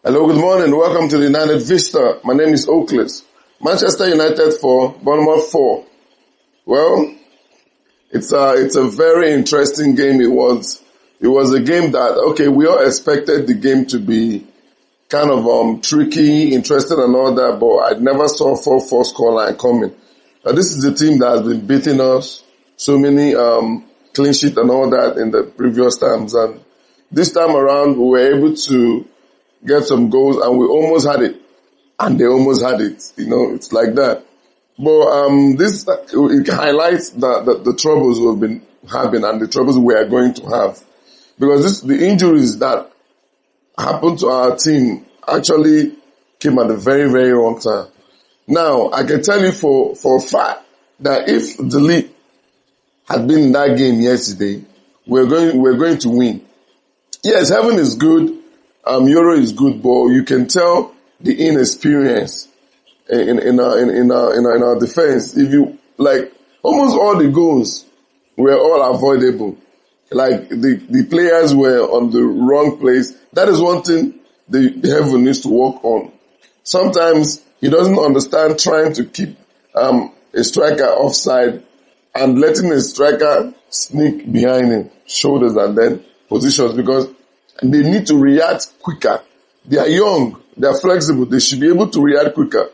Hello, good morning. Welcome to the United Vista. My name is Oakless. Manchester United 4, Bournemouth 4. Well, it's a very interesting game. It was a game that, okay, we all expected the game to be kind of tricky, interesting and all that, but I never saw 4-4 scoreline coming. This is the team that has been beating us so many clean sheet and all that in the previous times, and this time around we were able to get some goals and we almost had it, and they almost had it. It's like that. But this it highlights the troubles we've been having and the troubles we are going to have, because the injuries that happened to our team actually came at a very, very wrong time. Now, I can tell you for a fact that if the league had been in that game yesterday, we're going to win. Yes, heaven is good, Euro is good, but you can tell the inexperience in our defense. If you like, almost all the goals were all avoidable. Like the players were on the wrong place. That is one thing the heaven needs to work on. Sometimes he doesn't understand trying to keep a striker offside and letting a striker sneak behind him, shoulders and then positions, because they need to react quicker. They are young, they are flexible, they should be able to react quicker.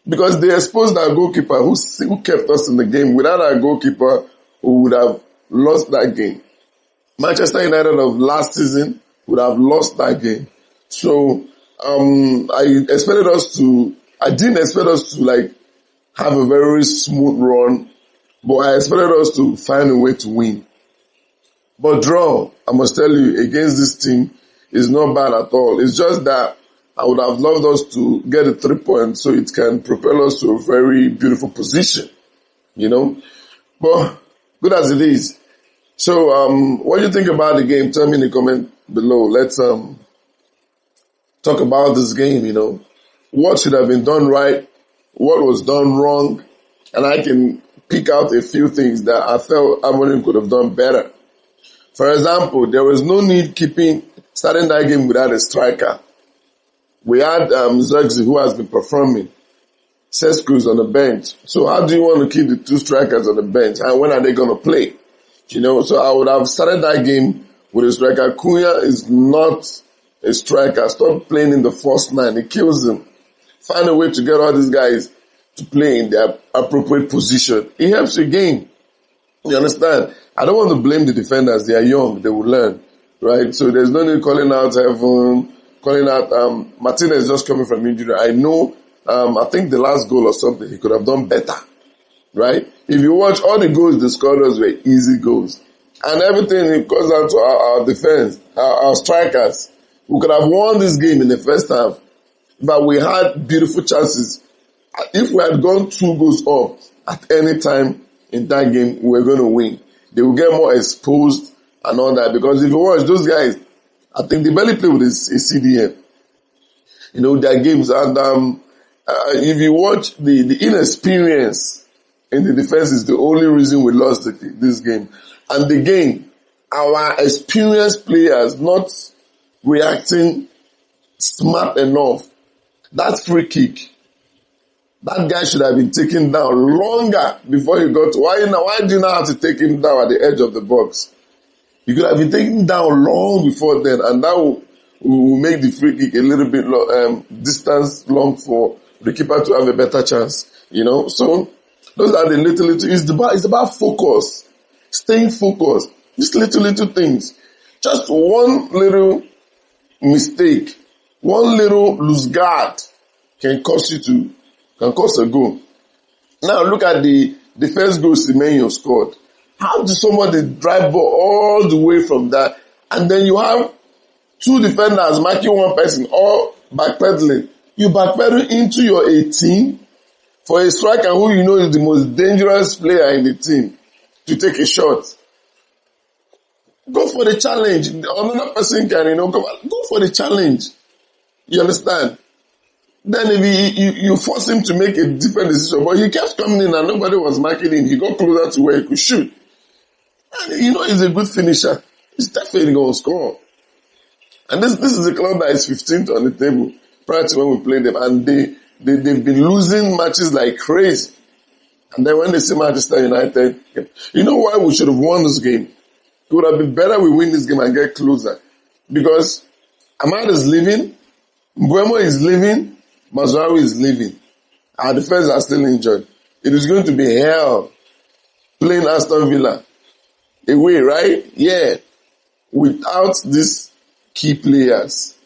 Because they exposed our goalkeeper who kept us in the game. Without our goalkeeper, we would have lost that game. Manchester United of last season would have lost that game. So I didn't expect us to like have a very smooth run, but I expected us to find a way to win. But draw, I must tell you, against this team is not bad at all. It's just that I would have loved us to get a 3 points so it can propel us to a very beautiful position, But good as it is. So, what do you think about the game? Tell me in the comment below. Let's talk about this game, What should have been done right? What was done wrong? And I can pick out a few things that I felt Amorim could have done better. For example, there was no need starting that game without a striker. We had Zirkzee, who has been performing. Sesku's on the bench. So how do you want to keep the two strikers on the bench? And when are they going to play? So I would have started that game with a striker. Cunha is not a striker. Stop playing in the first line. It kills him. Find a way to get all these guys to play in their appropriate position. It helps your game. You understand? I don't want to blame the defenders. They are young. They will learn. Right? So there's no need calling out Martinez just coming from injury. I know, I think the last goal or something, he could have done better. Right? If you watch all the goals the scorers were easy goals. And everything, it goes down to our defense, our strikers. We could have won this game in the first half, but we had beautiful chances. If we had gone 2 goals up at any time in that game, we were going to win. They will get more exposed and all that, because if you watch those guys, I think they barely play with a CDM. Their games, and if you watch the inexperience in the defense is the only reason we lost this game. And again, our experienced players not reacting smart enough. That free kick, that guy should have been taken down longer before he got to. Why do you now have to take him down at the edge of the box? You could have been taken down long before then, and that will make the free kick a little bit distance long for the keeper to have a better chance. So those are the little. It's about focus, staying focused. Just little things. Just one little mistake, one little loose guard can cause a goal. Now look at the first goal Semenyo scored. How did somebody drive ball all the way from that? And then you have 2 defenders marking one person, all backpedaling. You backpedal into your 18 for a striker who is the most dangerous player in the team to take a shot. Go for the challenge. Another person can, go for the challenge. You understand? Then if you force him to make a different decision, but he kept coming in and nobody was marking him. He got closer to where he could shoot. And he's a good finisher. He's definitely going to score. And this is a club that is 15th on the table prior to when we played them. And they've been losing matches like crazy. And then when they see Manchester United, you know why we should have won this game? It would have been better we win this game and get closer. Because Ahmad is leaving, Bournemouth is leaving, Mazraoui is leaving. Our defense are still injured. It is going to be hell playing Aston Villa away, right? Yeah. Without these key players.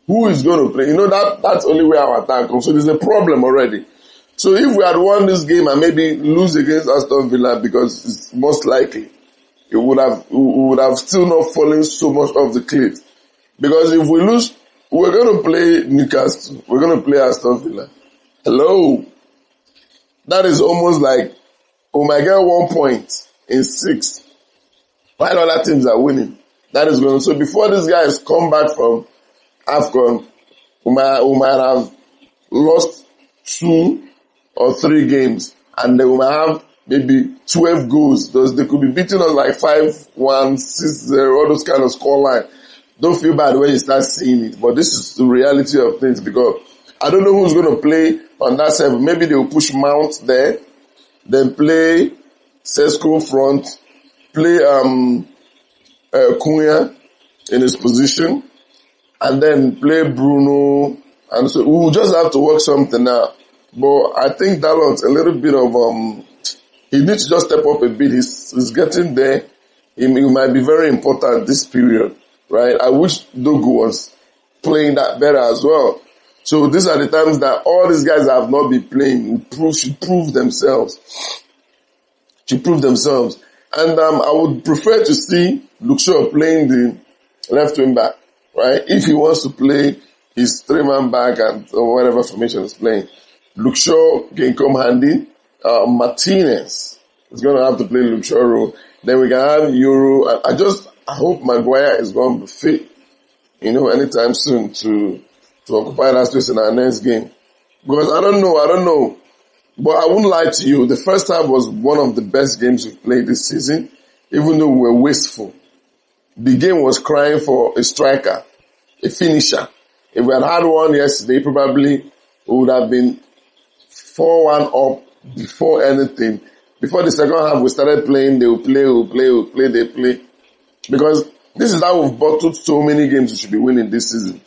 Who is going to play? You know, that's only where our attack comes. So there's a problem already. So if we had won this game and maybe lose against Aston Villa, because it's most likely, we would have still not fallen so much off the cliff. Because if we lose, we're going to play Newcastle. We're going to play Aston Villa. Hello. That is almost like, we might get 1 point in 6. While other teams are winning. That is going to, so before these guys come back from AFCON, we might have lost 2 or 3 games, and then we might have maybe 12 goals. They could be beating us like 5-1, 6-0, all those kind of scoreline. Don't feel bad when you start seeing it, but this is the reality of things, because I don't know who's going to play on that side. Maybe they will push Mount there, then play Sesko front, play Cunha in his position, and then play Bruno, and so we will just have to work something out. But I think Dalot's a little bit of he needs to just step up a bit. He's getting there. He might be very important this period, right? I wish Dogu was playing that better as well. So these are the times that all these guys that have not been playing should prove themselves. And I would prefer to see Luke Shaw playing the left wing back, right? If he wants to play his 3-man back or whatever formation he's playing. Luke Shaw can come handy. Martinez is going to have to play Luke Shaw role. Then we can have Euro. I hope Maguire is going to be fit, anytime soon to occupy that space in our next game. Because I don't know. But I wouldn't lie to you. The first half was one of the best games we've played this season, even though we were wasteful. The game was crying for a striker, a finisher. If we had had one yesterday, probably we would have been 4-1 up before anything. Before the second half, we started playing, they will play. Because this is how we've bottled so many games we should be winning this season.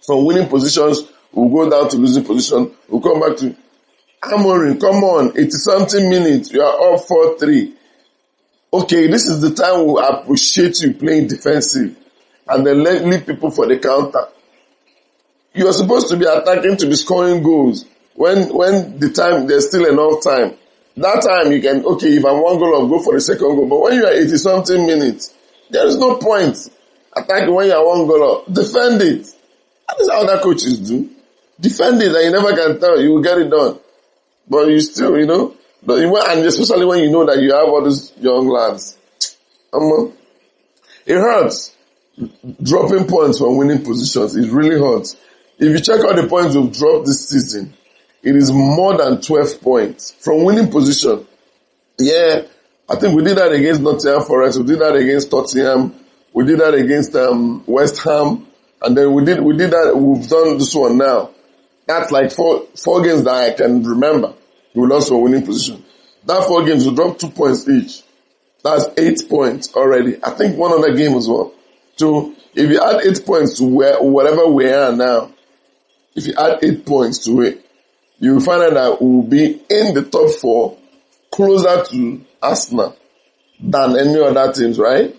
From winning positions, we'll go down to losing position, we'll come back to Amorim, come on, 80-something minutes, you are up 4-3. Okay, this is the time we'll appreciate you playing defensive and then leave people for the counter. You are supposed to be attacking to be scoring goals when the time, there's still enough time. That time you can, okay, if I'm 1 goal, I'll go for the second goal. But when you are 80-something minutes, there is no point attacking when you are 1 goal up. Defend it. That is how other coaches do. Defend it and you never can tell. You will get it done. But you still, and especially when you know that you have all these young lads. It hurts. Dropping points from winning positions, it really hurts. If you check out the points we've dropped this season, it is more than 12 points from winning position. Yeah, I think we did that against Nottingham Forest, we did that against Tottenham, we did that against West Ham, and then we've done this one now. That's like four games that I can remember. We lost for winning position. That 4 games, we dropped 2 points each. That's 8 points already. I think one other game as well. So if you add 8 points to whatever we are now, if you add 8 points to it, you will find out that we will be in the top 4, closer to Arsenal than any other teams, right?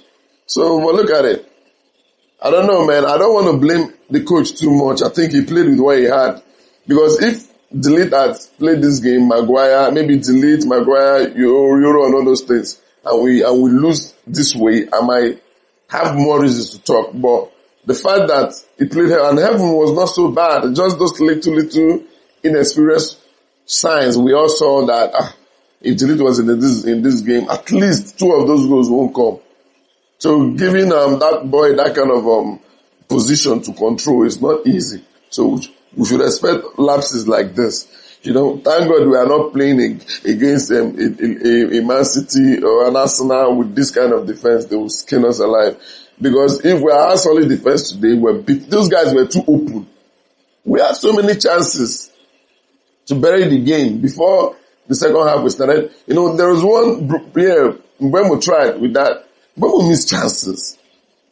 So, but look at it. I don't know, man. I don't want to blame the coach too much. I think he played with what he had. Because if Delete had played this game, Maguire, maybe Delete, Maguire, Euro and all those things, and we lose this way, I might have more reasons to talk. But the fact that he played here and Heaven was not so bad, just those little inexperienced signs, we all saw that if Delete was in this game, at least 2 of those goals won't come. So giving that boy that kind of position to control is not easy. So we should expect lapses like this. Thank God we are not playing against a Man City or an Arsenal with this kind of defense. They will skin us alive. Because if we are solid defense today, we're beat. Those guys were too open. We had so many chances to bury the game before the second half was started. You know, there was one player when we tried with that, when we missed chances.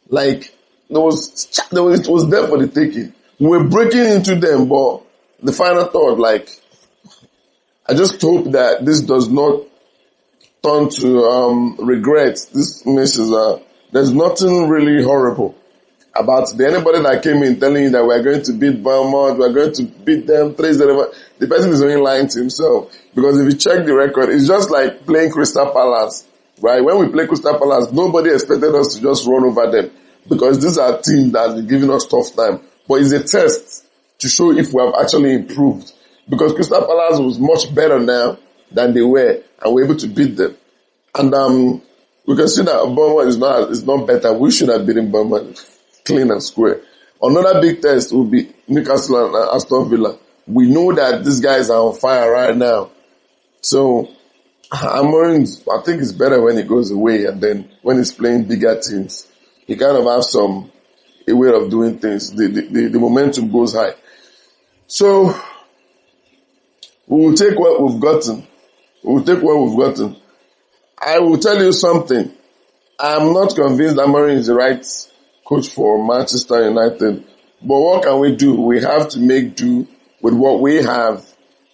Like, it was there for the taking. We were breaking into them, but the final thought, like, I just hope that this does not turn to regret. This misses there's nothing really horrible about it. Anybody that came in telling you that we're going to beat Bournemouth, we're going to beat them 3-0, the person is only lying to himself. Because if you check the record, it's just like playing Crystal Palace, right? When we play Crystal Palace, nobody expected us to just run over them. Because these are teams that are giving us tough time. But it's a test to show if we have actually improved. Because Crystal Palace was much better now than they were, and we're able to beat them. And we can see that Bournemouth is not better. We should have beaten Bournemouth clean and square. Another big test will be Newcastle and Aston Villa. We know that these guys are on fire right now. So Amorim, I think it's better when he goes away, and then when he's playing bigger teams, he kind of has a way of doing things. The momentum goes high. So we will take what we've gotten. I will tell you something. I'm not convinced Amorim is the right coach for Manchester United. But what can we do? We have to make do with what we have,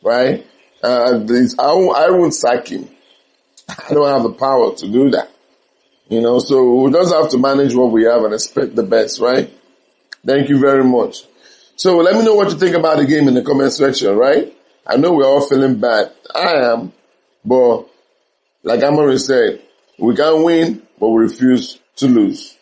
right? I won't sack him. I don't have the power to do that. You know, so we just have to manage what we have and expect the best, right? Thank you very much. So let me know what you think about the game in the comment section, right? I know we're all feeling bad. I am. But like Amorim said, we can win, but we refuse to lose.